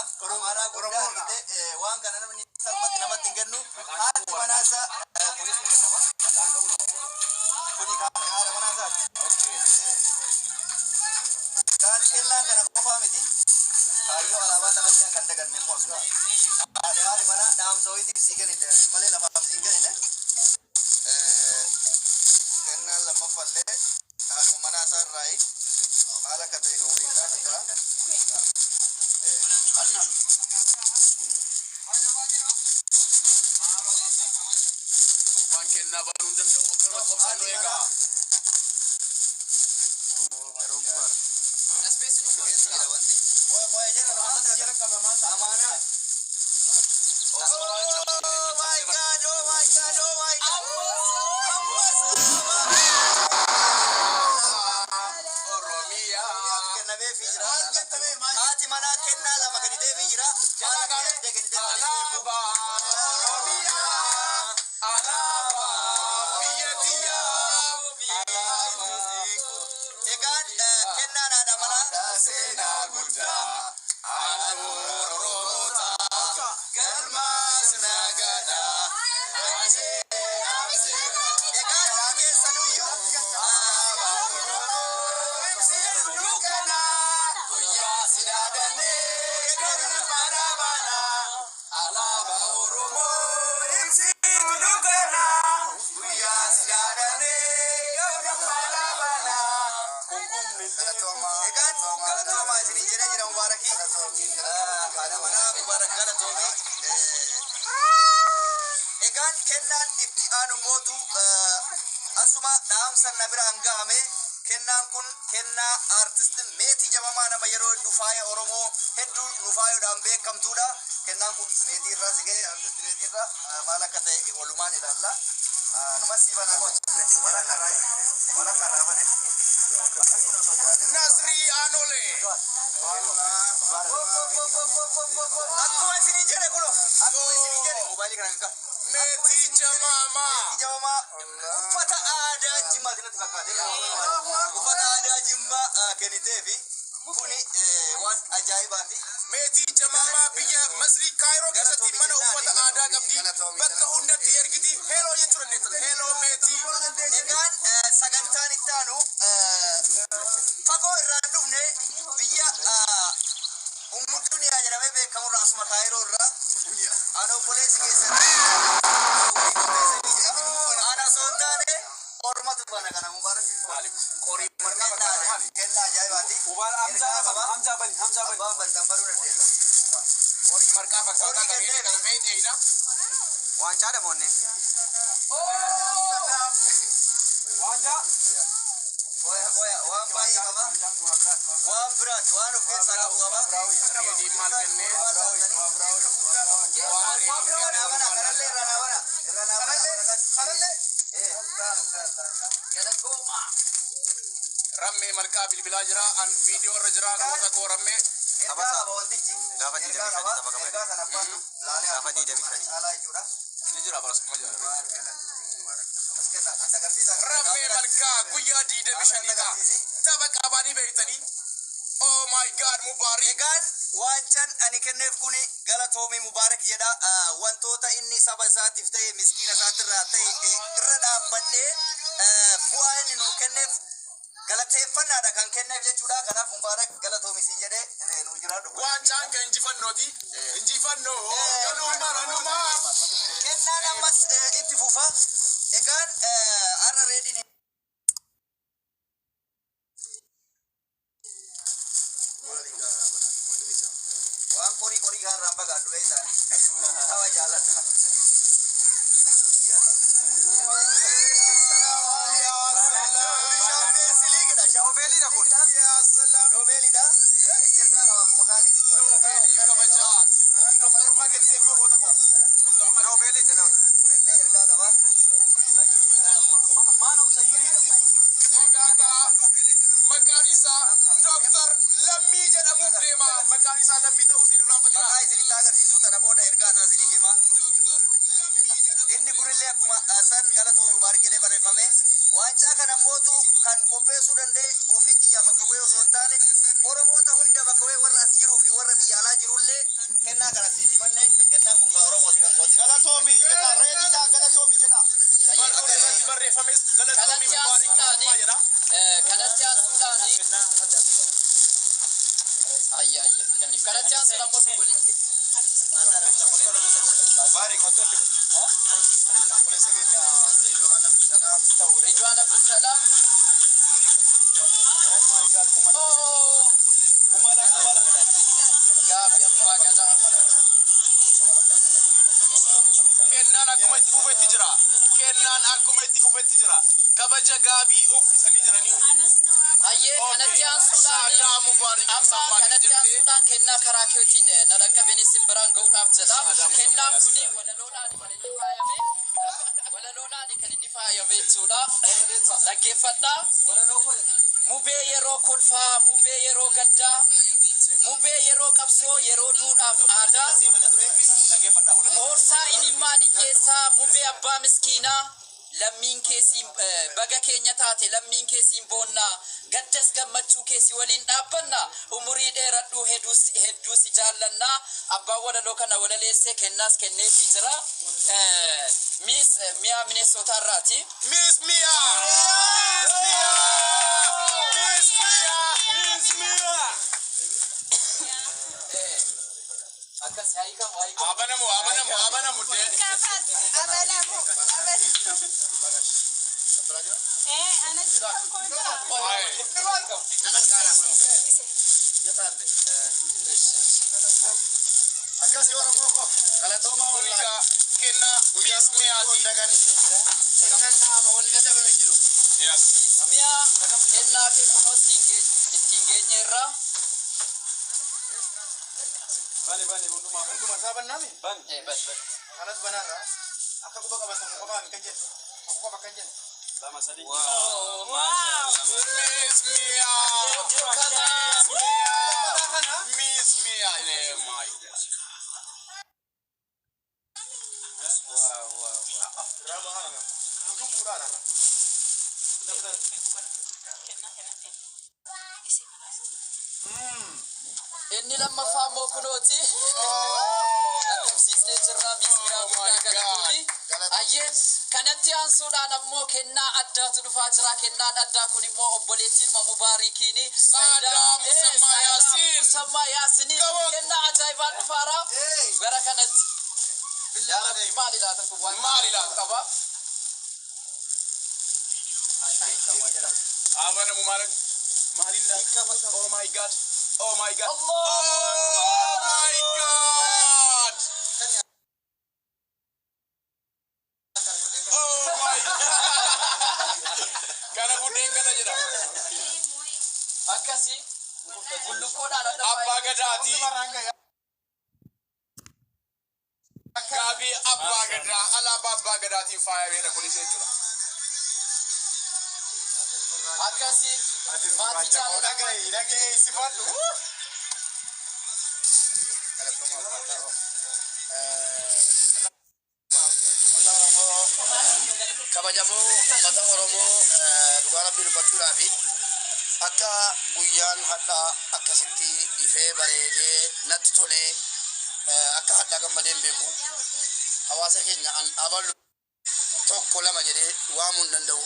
Amara Oromoo waan kana namni salphatti namatti hin kennu haati manaasaa kuni haadha manaasaati. Kan kennaa kana qofaa miti kaayyoo alaabaa taphachaa kan daganne immoo osoo haadhi manaa dhaamsa wayiitiif sii kennite malee lafaaf sii kennine kennaan lammaffallee haadhuma manaasaa irraayi maal akka ta'e kan waliin taasisa. Kurban kennaa baanuu hin danda'u akkana qofaan nu eegaa. Egaan kennaan itti aanu mootu asuma dhaamsan na biraan gahame kennaan kun kennaa artistiin meetii jabamaa nama yeroo hedduu faaya Oromoo hedduu nu faayoodhaan beekamtuudha. Kennaan kun meetii irraa si ga'e artistii meetii irraa maal akka ta'e walumaan ilaalla. Numa siiban akka Nasri Anole. Akkuma isin jedhe kulo. Akkuma isin jedhe mobaayilii kana akka. Meetii jabamaa. Uffata aadaa Jimmaatti natti fakkaate. Uffata aadaa Jimmaa kenniteefi kuni waan ajaa'ibaati. Meetii jabamaa biyya Masrii Kaayiroo keessatti mana uffata aadaa qabdi. Bakka hundatti ergiti. Heloo jechuudha neetan. Heloo meetii. Egaan sagantaan itti aanu fagoo irraan dhufne biyya Umudduniyaa jedhamee beekamurraa asuma Kaayiroo irraa ana obboleessi keessatti ana soontaane ormatu bana kana mubaarak qorii marqaa kennaa ajaa'ibaati. Hamza bani abbaan bantan baruu dandeessu. Qorii marqaa fakkaataa qabee kana meeteeyna waan caadha moonne waan baay'ee qaba waan biraati waan of keessaa qabu qaba. Reedii maal kennee rammee malkaa bilbilaa jira an viidiyoo irra jira goota koo rammee gaafa ni jira baraskuma jira rammee malkaa guyyaa 25 tapha qabaanii beeytanii. Oh my God, Mubarak. Wancan ani kenneef kuni galatoomi Mubarak jedha. Wantoota inni saba isaatiif ta'e miskiina isaatirraa ta'e irra dhaabbadhee bu'aa inni nu kenneef galateeffannaadha kan kenneef jechuudha. Kanaaf Mubarak galatoomi si jedhee nu jiraadhu. Wancan kan injifannooti. Injifannoo galumaa kennaan ammas itti fufa. Egaan har'a reediin Kori kan ramba gadu beita. Hawa jalan. Noveli dah kun. Noveli dah. Ini cerita kamu bukan. Noveli kebaca. Doktor makan sefi kota ko. Doktor makan. Noveli dah. Udah erga kamu. Lagi mana usahiri dah. Makaga. Makanisa. Doktor Lammi jedhamuuf deema. Maqaan isaa Lammii ta'uu si duraan maqaa isinitti agarsiisuu tana booda ergaa isaa isinii hima. Inni kunillee akkuma san galatoomi Mubaarak jedhee barreeffame. Waancaa kana mootu kan qopheessuu danda'e ofii kiyyaa bakka bu'ee osoo hin taane Oromoota hunda bakka warra as jiruu fi warra biyya alaa jirullee kennaa kana siif manne kennaan kun Oromooti kan qooti. Galatoomii jedha reediidhaan galatoomii jedha. Barreeffames galatoomii kanatti aansuudhaani kanatti aansuudhaan bosu godhe. Ridwan Abdussalam. Gaafi abbaa gadaa. Kennaan akkuma itti fufetti jira. Kennaan akkuma itti fufetti jira. Kabaja gaabii uffisanii jiranii. Hayyee kanatti aansuudhaan amma kanatti aansuudhaan kennaa karaa keetiin na dhaqqabeen isin biraan ga'uudhaaf jedha. Kennaan kuni walaloodhaan kan inni faayame jechuudha. Dhaggeeffadhaa. Mubee yeroo kolfaa, mubee yeroo gaddaa, mubee yeroo qabsoo, yeroo duudhaaf aadaa. Oorsaa inimmaan ijjeessaa, mubee abbaa miskiinaa. Lammiin keessiin baga keenya taate lammiin keessiin boonnaa gaddas gammachuu keessi waliin dhaabbanna umurii dheeradhuu hedduu si jaallannaa abbaan walaloo kana walaleessee kennaas kenneefii jira miis miyaa Mineesootaa irraati. Miss Mia! Miss Mia! Miss Mia! Miss Mia! Akkas haayikamu. Abanamu. Akkasii Oromoo ko galatooma Oliga kenna Miss Mia dagani. innan taa'ama wanni dadhabame hin jiru. Yes. Miyaa kennaa kee kunoo ittiin geenye irraa. Bani hunduma saabannami. Bani. Kanas banarra akka quba qabatan qofaa kan jennu. Qofa kan jennu. Lama sadi. Wow. Miss Mia! Miss Mia! Oh my God. Inni lammaffaa immoo kunooti. Agarsiisnee jirra miskiraa guddaa galatuuni. Ayyee kanatti aansuudhaan ammoo kennaa addaatu dhufaa jira. Kennaan addaa kun immoo obboleettiin Mubaarikiini. Musammaa Yaasiin. Kennaa ajaa'ibaan dhufaara. Gara kanatti. Maali laata kun waan Maali laata? qaba? Abanamu maal? Oh my God. Oh my God. Allah. Oh my God. Oh my God. Kana budeen kana jedha. Akkasii bullukoodhaan adda Abbaa Gadaati. Gaabii Abbaa Gadaa alaabaa Abbaa Gadaatiin faayamedha kunis jechuudha. akkasii maatii jaalala Dhaga'ee sifadhu. Kabajamoo uummata Oromoo dhugaa rabbii dubbachuudhaafi akka guyyaan hadhaa akkasitti ifee bareedee natti tolee akka hadhaa gammadeen beeku hawaasa keenya an abalu tokko lama jedhee waamuu hin danda'u.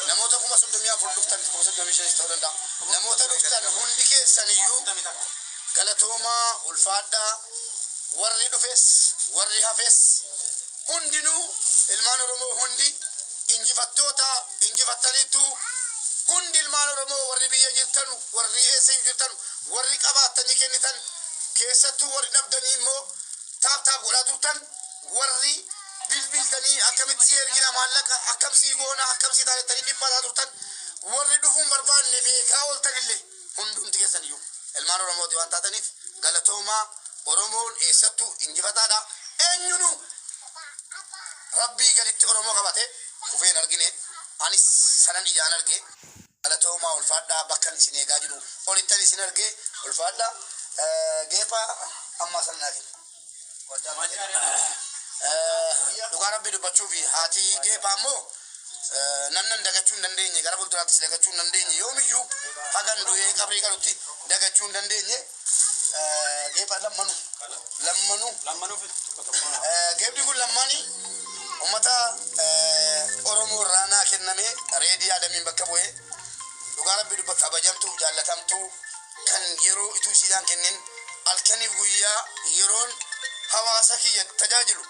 Namoota 34 dhuftan 35 ta'uu danda'a. Namoota dhuftan hundi keessaniyyuu galatoomaa ulfaadhaa warri dhufes warri hafes hundinuu ilmaan Oromoo hundi injifattaniitu hundi ilmaan Oromoo warri biyya jirtan warri eessa jirtan warri qabaatanii kennitan keessattuu warri dhabdanii immoo taaptaap godhaa turtan warri bilbiltanii akkamitti ergina maallaqa akkamsii goona akkamsii taatanii dhiphataa turtan warri dhufuun barbaanne beekaa ooltanillee hundumti keessaniyyuu ilmaan Oromooti waan taataniif galatoomaa Oromoon eessattuu injifataadha. Eenyunu rabbii gaditti Oromoo qabate kufeen argine anis sanan ijaan arge galatoomaa ulfaadhaa bakkan isin eegaa jiru olittan isin arge ulfaadhaa geefa amma sanaatiin dhugaa rabbii dubbachuu fi haati geefa ammoo namnan dagachuun dandeenye gara fuulduraattis dagachuun dandeenye yoomiyyuu hagan du'ee qabrii galutti dagachuun dandeenye geepha lammanu geephi kun lammani ummata oromoo raanaa kenname reedii adamiin bakka bu'ee dhugaa rabbi dubba kabajamtuu jaallatamtuu kan yeroo ituu siidaan kennin halkaniif guyyaa yeroon hawaasa kiyya tajaajilu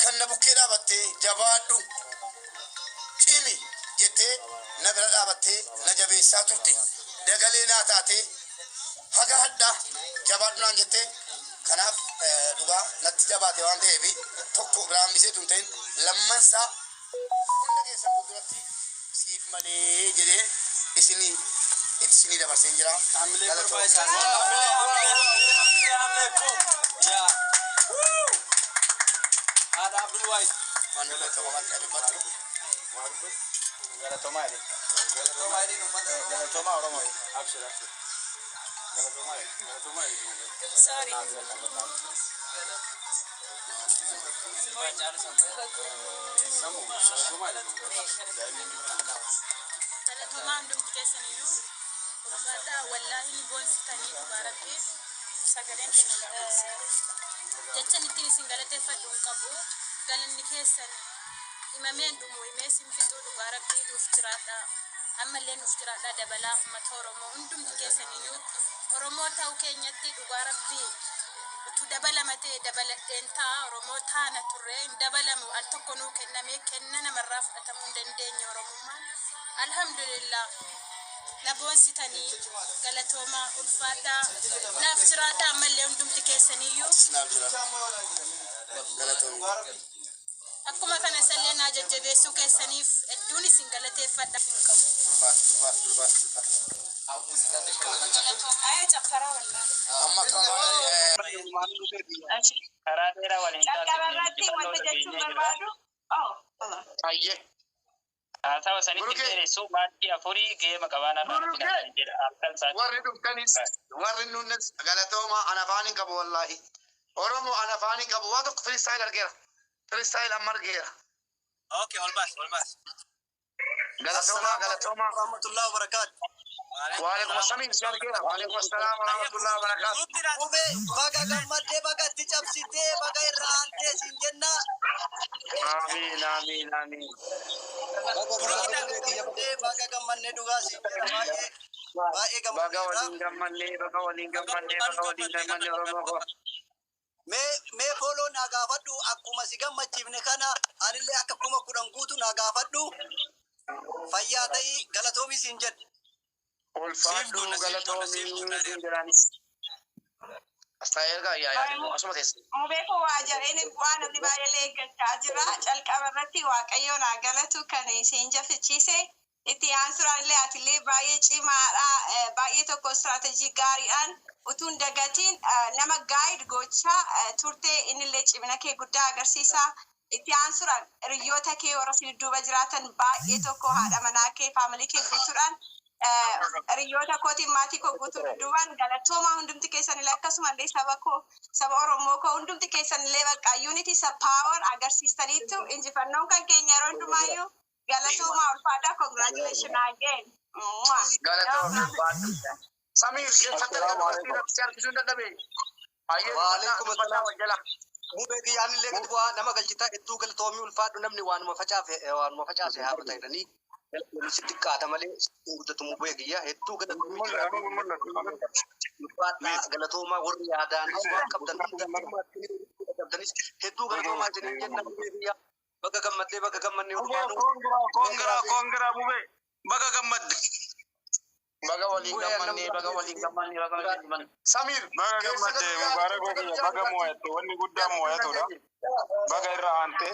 kan na bukkee dhaabattee jabaadhu cimi jettee na bira dhaabattee na jabeessaa turte dagalee naa taate haga hadhaa jabaadhu naan jettee kanaaf dhugaa natti jabaate waan ta'eef tokko biraan bisee tun ta'in lammansaa hunda keessa fuulduratti siif malee jedhee isinii dabarsee jira. Ada Abdul Wahid. Mana kau makan batu? Galatoma ini. Galatoma orang mau. Abshir. Galatoma ini. Sorry. Galatoma andum tikesaniyu. Bada wallahi ni bonsitani barake. Sagalen jecha nitti isin galateeffadhu qabu galanni keessan imameen dhumu imeesin fixuu dhugaa rabbii nuuf jiraadha ammallee nuuf jiraadha dabalaa uummata oromoo hundumti keessaniyyuu oromoo ta'uu keenyatti dhugaa rabbii utuu dabalamatee dabaladheen ta'a oromoo taana turre hin dabalamu al tokko nuu kennamee kenna namarraa fudhatamuu hin dandeenye oromummaan alhamdulillah naboonsitanii galatooma ulfaadhaa naaf jiraadha ammallee hundumti keessaniyyuu akkuma kana sallee naa jajjabeessuu keessaniif hedduun isin galateeffadha hin qabu. Caffara amma karaa dheeraa waliin Calqabarratti wanta jechuun barbaadu. ayyee Tawa sanitti dheeressu maatii afurii geema qabaana warri dhuftanis warri nuunnes galatooma ana afaan hin qabu wallaahi oromoo ana afaan hin qabu waa tokko firistaayil argeera firistaayil amma argeera Okay, olbas. galatooma Rahmatullahi wa barakatuh. waalaikum assalam si argeera waalaikum assalam warahmatullahi wabarakatuh Ube baga gammadee baga itti cabsitee baga irraa aantee siin jenna. amiin Baga gammannee dhugaa siin jenna baay'ee baga gammadee. waliin gammannee oromoo ko Mee foloo naa gaafadhu akkuma si gammachiifne kana anillee akka kuma 10 guutu naa gaafadhu fayyaa ta'ii galatoomi siin jedhe. ulfaadhu galatoomii jiraanis astaayerga yaa asuma teessa Mubeeko waa jareen waan namni baay'ee eeggachaa jira. Calqabarratti waaqayyoon haa galatu kan isheen jafichiise. Itti aansuudhaan illee atillee baay'ee cimaadha. Baay'ee tokko istiraatejii gaariidhaan utuu hin dagatiin nama gaayid gochaa turtee innillee cimina kee guddaa agarsiisa. Itti aansuudhaan hiriyoota kee warra si dudduuba jiraatan baay'ee tokko haadha manaa kee faamilii kee guutuudhaan hiriyoota kootiin maatii koo guutuu dudduubaan galatooma hundumti keessanillee akkasumallee saba Oromoo koo hundumti keessanillee bakka unity isa power agarsiistaniittu injifannoon kan keenya yeroo hundumaayyuu galatooma ulfaadhaa congratulation again. galatoomii Samir keessatti argisiisuu dadhabe Waalaikum assalam. Mubee kiyyaalillee gadi bu'aa nama galchitaa hedduu galatoomii ulfaadhu namni waanuma facaase haa ta'edhanii si xiqqaata malee guddatu mubee kiyya hedduu galatoomaa warri yaadaanis waan qabdanis hedduu galatoomaa jedhanii jenna mubee kiyya baga gammadnee kongiraa mubee baga gammadde baga waliin gammannee Samir baga gammadde mubarakoo kiyya baga mo'atte wanni guddaa mo'atudha baga irra aante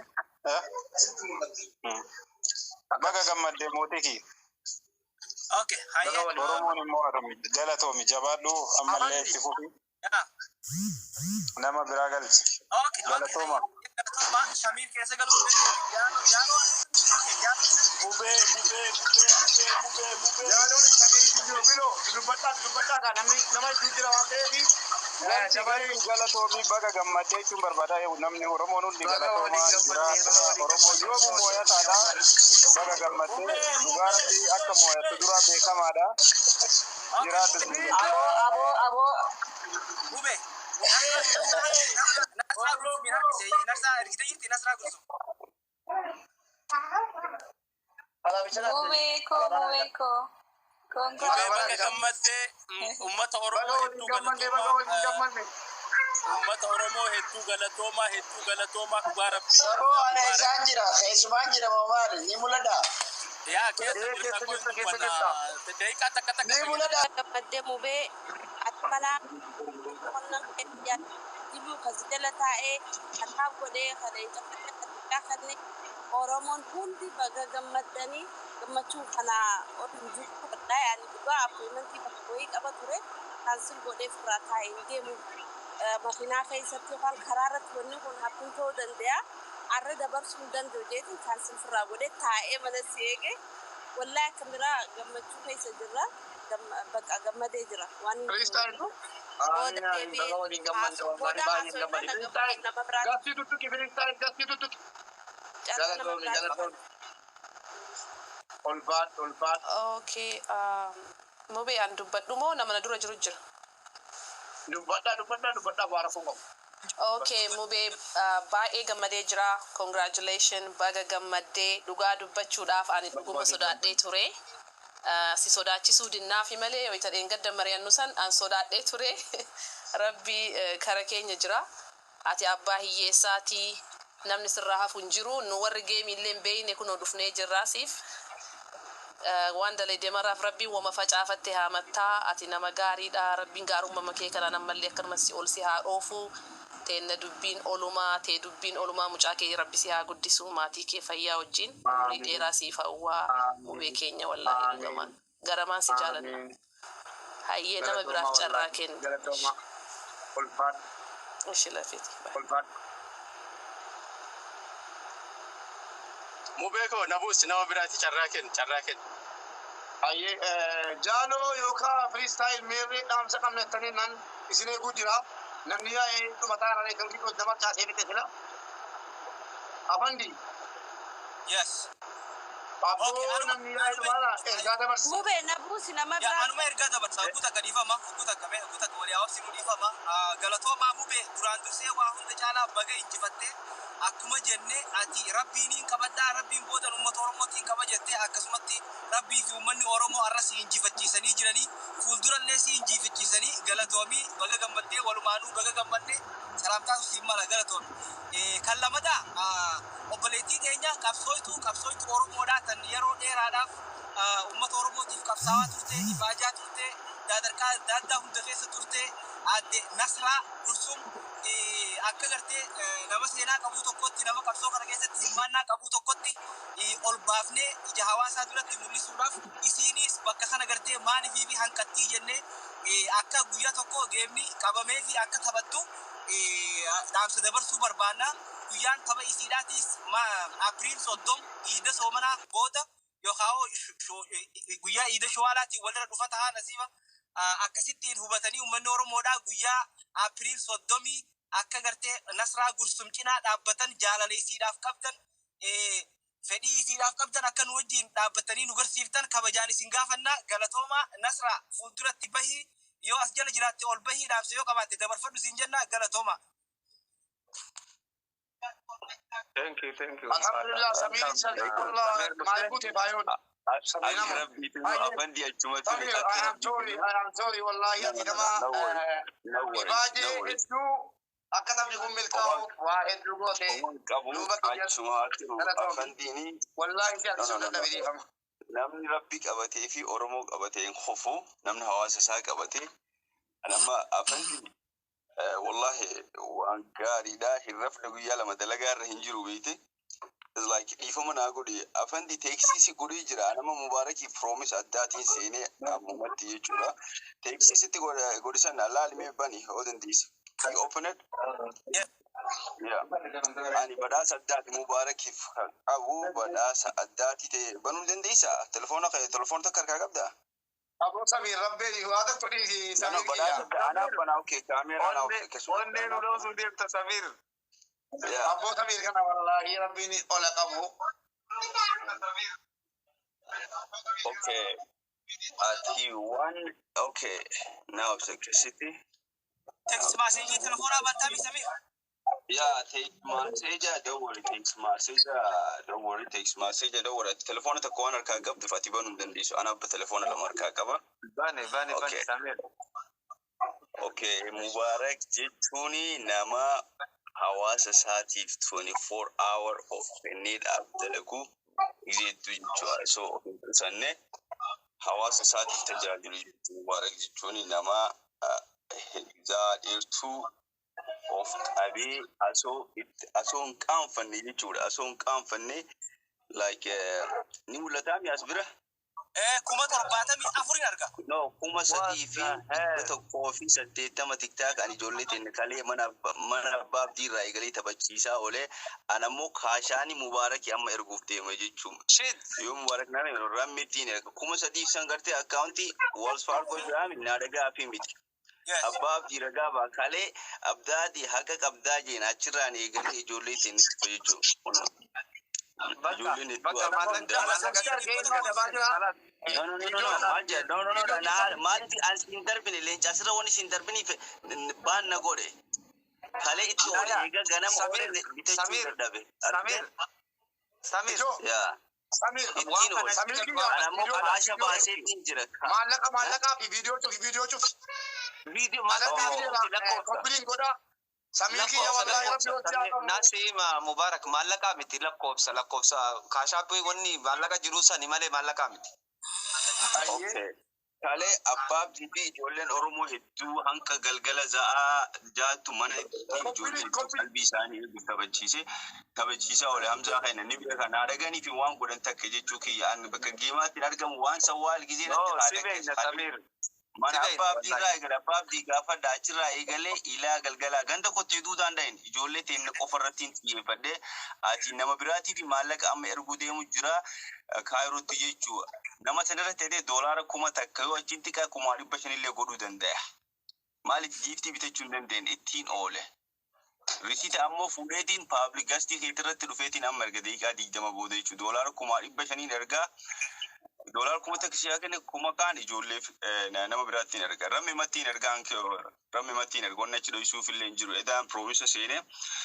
baga gammadde mootii kiyya Okay, haye. oromoon immoo galatoomi jabaadhu ammallee itti fufi nama biraa galchi Okay. galatooma Shamir keessa galuu mubee yaaloon Samir jiru biloo dubbataa namni nama itti jira waan ta'eef Jabari galatoomi baga gammadee jechuun barbaada namni Oromoon hundi galatoomaa jira. Oromoo yoomu moo'ataadha. Baga gammadee dhugaaratti akka moo'atu dura beekamaadha. Jiraatu. Abo. Bube. Nasraa Gulsum Nasraa ergite jirti Nasraa Gulsum. Mubeko. Baga gammadee uummata Oromoo hedduu galatoomaa. Uummata Oromoo hedduu galatoomaa dhugaa rabbi. Saboo ana isaan jira. Keessumaan jira moomaali. Ni mul'ata. Yaa keessa jirta. Daqiiqaa takka. Ni mul'ata. Gammadee mubee akkanaa qonnaan keenya dibuu kasitela taa'ee kataa godhee kana jafatee Oromoon hundi baga gammadanii gammachuu kana oduu jiru kadhaa yaani dhugaa abboomantii bakka wayii qaba ture kaansil godhee furaa taa'ee deemu makiinaa keessatti yookaan karaa irratti wanni kun haphuun ta'uu danda'a. Arra dabarsuu hin danda'u jeetiin kaansil furaa godhee taa'ee mana si eege wallaahi akka biraa gammachuu keessa jirra. Bakka gammadee jira waan hin jiru. Okay, Mube an dubbadhu moo nama na dura jiru jira? Dubbadhaa baara fungo. Okay, Mube baay'ee gammadee jira. Congratulations, baga gammadee dhugaa dubbachuudhaaf ani dhuguma sodaadhee ture. Si sodaachisuu dinnaafi malee wayita dheengadda mari'annu san an sodaadhee ture. Rabbi kara keenya jira. Ati abbaa hiyyeessaatii namni sirraa hafu hin jiru. Nu warri geemiillee hin beeyne kunoo dhufnee jirraasiif. Waan dalee maraaf rabbiin wama facaafatte haa mattaa. Ati nama gaariidha. Rabbiin gaarummaa kee kana namallee akkanumas si ol si haa dhoofu. Teenne dubbiin olumaa mucaa kee rabbi si haa guddisu maatii kee fayyaa wajjin umurii dheeraa siif hawwaa Mubee keenya wallaahi dhugamaan garamaan si jaalanna. Hayyee nama biraaf carraa kenna. Ishi lafiti. Mubeeko nabuus nama biraatti carraa kenna. Hayyee jaaloo yookaan freestyle meerree dhaamsa qabnettanii nan isin eeguu jira. Namni yaa'ee dhumataa irraa kan kiyyoo nama kaasee bitee jira. Afandi. Yes. Aboo namni yaa'ee dhumataa ergaa dabarsa. Mubee nabuusi nama biraa. Anuma ergaa dabarsa guuta gadhiifama guuta walii hawaasni nu dhiifama galatoomaa Mubee duraan dursee waa hunda caalaa baga injifattee akkuma jenne ati rabbiin qabadhaa rabbiin booda uummata Oromootiin qaba jettee akkasumatti rabbii fi uummanni Oromoo arras injifachiisanii jiranii fuuldurallee si injifachiisanii galatoomii baga gammaddee walumaanuu baga gammaddee salaamtaatu si mala galatoon kan lamada obboleettii teenya qabsooytu Oromoodhaa tan yeroo dheeraadhaaf uummata Oromootiif qabsaawaa turte ifaajaa turte dadarkaa daaddaa hunda keessa turte adde Nasraa Gulsum akka gartee nama seenaa qabu tokkotti nama qabsoo kana keessatti hirmaannaa qabu tokkotti ol baafnee ija hawaasaa duratti mul'isuudhaaf isiinis bakka sana gartee maaliifii fi hanqattii jennee akka guyyaa tokko geemni qabamee fi akka taphattu dhaamsa dabarsuu barbaanna. Guyyaan tapha isiidhaatis April 30 Iida Soomanaa booda yookaan guyyaa Iida Shawaalaatiin walirra dhufa ta'a nasiiba akkasittiin hubatanii uummanni Oromoodhaa guyyaa April 30 akka gartee Nasraa Gulsum cinaa dhaabbatan jaalala isiidhaaf qabdan fedhii isiidhaaf qabdan akka nu wajjin dhaabbatanii nu garsiiftan kabajaan isin gaafannaa galatoomaa Nasraa fuulduratti bahii yoo as jala jiraatte ol bahii dhaamsa yoo qabaatte dabarfadhu isin jenna galatoomaa. Thank you. Alhamdulillah Samir Salihullah Malikuti Bayon. I am sorry wallahi Ibaje itu akan namni kun milkaa'u waa hedduu goote duuba wallahi si ati sodaa dhabeeffama. Namni rabbi qabatee fi Oromoo qabatee hofu namni hawaasa isaa qabatee nama afandi wallahi waan gaariidha hirrafne guyyaa lama dalagaa irra hin jiru beekte. It's like ifama na gudi afandi taxi si gudi jira nama mubaraki promise addatiin seene amumatti jechuudha. Taxi sitti godisan Allah me bani holding this. You open it? Yeah. Ani badasa addaati mubaraki abu badasa addaati te banu dandeessa telefoon takka qabda. Abo Samir Rabbi wada tuli Samir أنا بنا أوكي كاميرا أنا أوكي onne no lo su dirta Samir Yeah. Abo Samir kana wallahi Rabbi ni ola qabu Okay. T1. Okay. Now city. Text message telephone abantami Samir. Yeah, text message. Don't worry, text message. Don't worry, text message. Don't worry. Telephone ta corner ka gab da fatiban undandi so ana ba telephone la marka ka ba. bane Samir Okay, Mubarak Jituni nama Hawasa Satif 24 hour of need up Telugu. Is it to so Sunne Hawasa Satif Tajajiru Mubarak Jituni nama that is two of Abi also it ason company jura ason company like new latami asbira Kuma torbatami afurin arga. no kuma sadi fi to kofi sadde tama tiktak ani jolle tin kale mana babdi raigali tabachisa ole anamo khashani mubarak amma ergufte majichu Shit. yo mubarak nane rammitin kuma sadi sangarte accounti walls fargo jam nadaga afi mit Yes. ababdi raga ba kale abdadi haka abdaji na cirane gale jolle tin majichu jolle ne no. Malti as interbini lench asra woni interbini ban na gode. Kale itu ega gana Samir yeah. Samir Anamo kasha base tinjira. Malaka video chu Video Complete goda Samir ki wallahi Rabbi Nasima Mubarak Malaka miti lakobsa kasha pe wonni Malaka jirusa ni male Malaka miti. Okay. Kale abab jibi jolen oromo heddu hanka galgala za'a jatu mana jolen kalbi sani tabachise ole hamza kaina ni biya kana daga ni fi wan gudan takkeje cuki an baka gima ti daga mu wan sawal gize na Samir mana abab diga gara abab diga fa da cira igale ila galgala ganda ko te dudan dain jolle te ne kofarratin ti fadde ati nama birati fi malaka amma ergude mu jira kairo tijechu nama tanara tede dollar kuma takkayo cintika kuma ribashani le godu dandaya mali gifti bitachun den 18 ole receipt ammo fudetin public gasti hitrat rufetin amma ergade ka digdama bodechu dollar kuma ribashani erga dollar kuma takshiya kene kuma kan ijolle nama birati erga ramme matin erga anke ramme matin erga onna chido isu fil lenjuru edan province sene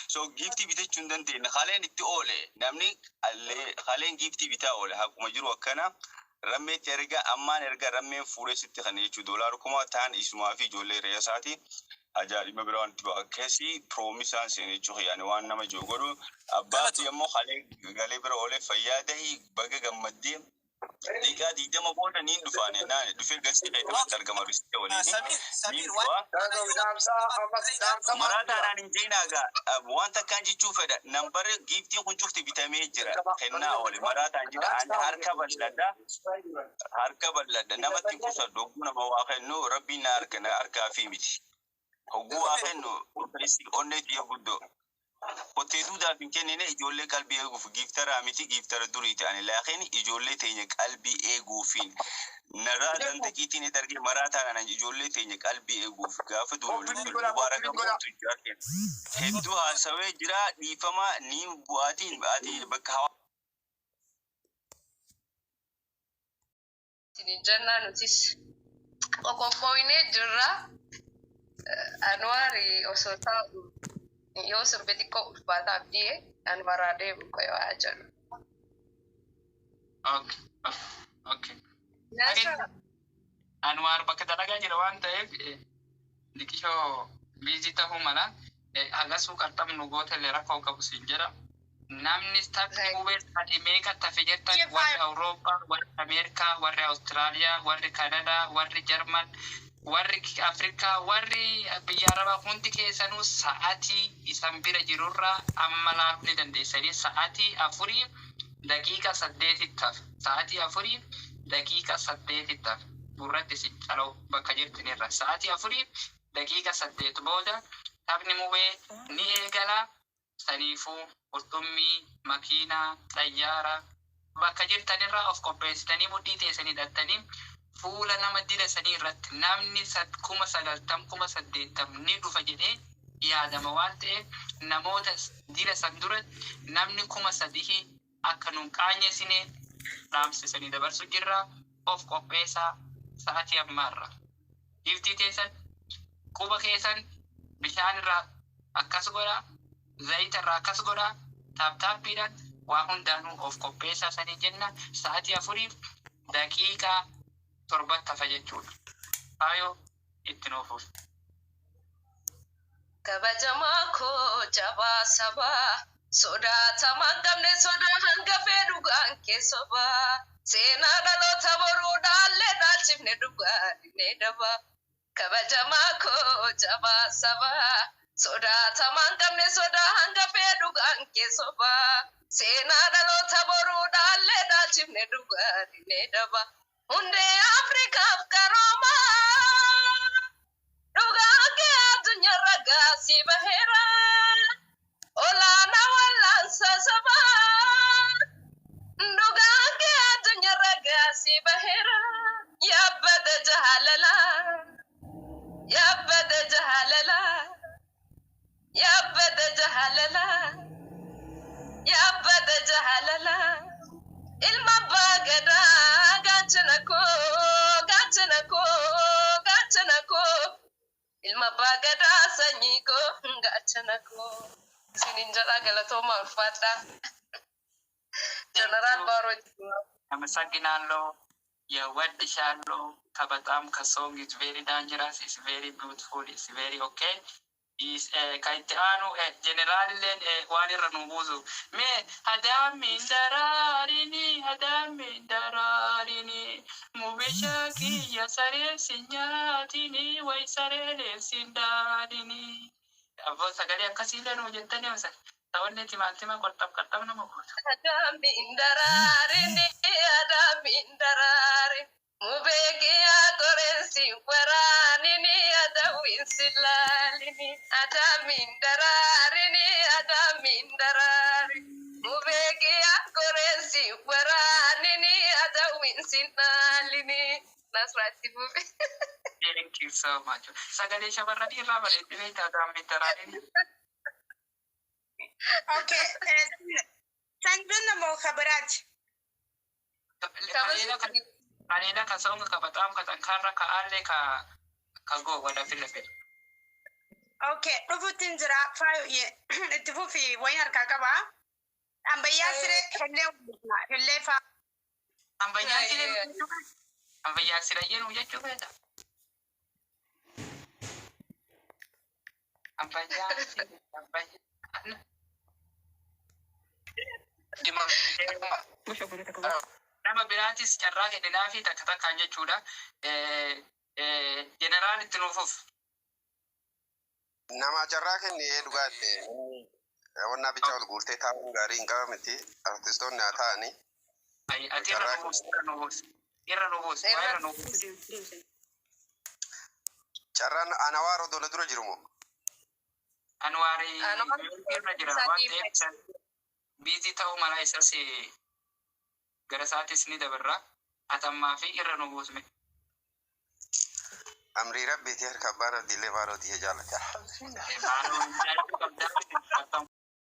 so gifti bitachun den khalen itti ole namni alle khalen gifti bita ole hakuma jiru kana ramme terga amman erga ramme fure sitti khanichu dollar kuma tan isma fi jolle reyasati ajari mabran tiba kesi promisan sene chu yani wan nama jogoru abati ammo khale gale bro ole fayadahi baga gammaddi diga dama boda ni dufane na dufir gasti kai ta targama risti wali Samir marata ran injina ga wanta kanji chufa da number gifti kun chufti bitame jira kenna wali marata jira an harka ballada namati kusa doguna bawaxe no rabbina arkana arka fi miti hogu waxe no presi onne dia buddo kote duda binkene ne ijolle qalbi egu giftara miti giftara duriti ani lakhini ijolle teenye qalbi egu fin naradan takiti ne darge marata nan ijolle teenye qalbi egu gafa dulu mubaraka mutu jarken heddu hasawe jira difama ni buatin baati bakhawa Janna nutis okopoine jira Anwari osota yo serbetiko ufata abdie anwarade ko yo ajan. Okay. Anwar bakka dalagaa jira waan ta'eef dikishoo viizita humana agasu qarxamnu gootelee rakkoo qabu siin jedha. Namni taphni hubee ati meeqa tafe jettan warri Awurooppaa, warri Ameerikaa, warri Awustiraaliyaa, warri Kanadaa, warri Jarman, warri Afrikaa, warri biyya Arabaa hundi keessanuu sa'aatii isan bira jirurraa amma laaluu ni dandeessanii sa'aatii 4 daqiiqa 8 taaf. Sa'aatii 4 daqiiqa 8 taaf. Burratti si caloo bakka jirtinirra sa'aatii 4 daqiiqa 8 booda taphni hubee ni eegala. Saniifuu qurxummii makiinaa xayyaara bakka jirtanirraa of qopheessitanii mudhii teessanii hidhattanii fuula nama dila sanii irratti namni 90,000 ni dhufa jedhee yaadama waan ta'eef namoota dila san duratti namni 3,000 akka nun qaanyeessine dhaamsisanii dabarsu jirra. Of qopheessaa sa'atii ammaarra. Giftii teessan quba keessan bishaan irraa akkas godhaa, zayita irraa akkas godhaa, taaptaappiidhaan waa hundaanuu of qopheessaa sanii jenna. Sa'atii 4 daqiiqaa 7 tafa jechuudha. Faayoo itti noofuuf. Kabajamaa koo jabaa sabaa sodaatamaan qabne sodaa hanga fee dhugaan keessobaa seenaa dhaloota boruu dhaallee dhaalchifne dhugaa dhinnee dabaa. Kabajamaa koo jabaa sabaa sodaatamaan qabne sodaa hanga fee dhugaan keessobaa seenaa dhaloota boruu dhaallee dhaalchifne dhugaa dhinnee dabaa. Hundee Afrikaaf qaroomaa dhugaa kee addunyaa ragaa si baheera olaanaa wallaansa sabaa dhugaa kee addunyaa ragaa si baheera yabbada jaalala yabbada jaalala yabbada jaalala yabbada jaalala ilma bagadaa gaachana koo ilma bagadaa sanyii koo gaachana koo isinin jedha galatooma ulfaadha. General Baro አመሰግናለሁ። የወድሻለሁ ከበጣም ከሶንግ is very dangerous, is very beautiful, is very okay. Is kaitiano general wali ranubuzu me adami dararini mubisha ki yasare sinyatini wai sare sindarini abo sagale akasile no jettane masa tawne timatima qattam nama ko adami dararini mubegi agorensi waranini adawin silalini adami darari mubegi agorensi waranini adawin silalini. That's right, Tibubi. Thank you so much. Sagale shabarrati rabale dibeta adami dararini. Okay, sanjuna mo khabarat. Kanina kasonga kabatam katankara ka ale ka go wala Philippine. Okay, dhufuutiin jira faayo itti fufi wayii harkaa qaba. Ambayyaa siree hellee faa. Ambayyaa siree jennu jechuu feeta. Nama biraatis carraa kenninaa fi takka takkaan jechuudha. Jeneraal itti nuufuuf. Nama carraa kennee dhugaatte wannaa bicha ol guurtee taa'uun gaarii hin qabamti. Artistoonni haa ta'ani. Ati irra nuufuus. Carraan Anawaaroo dola dura jiru moo? Anwaarii irra jira waan ta'eef biizii ta'uu mala isas gara isaatis ni dabarra. Atammaa fi irra nuufuusme. Amrii rabbiitii harka abbaan abdiillee baarootii jaalata.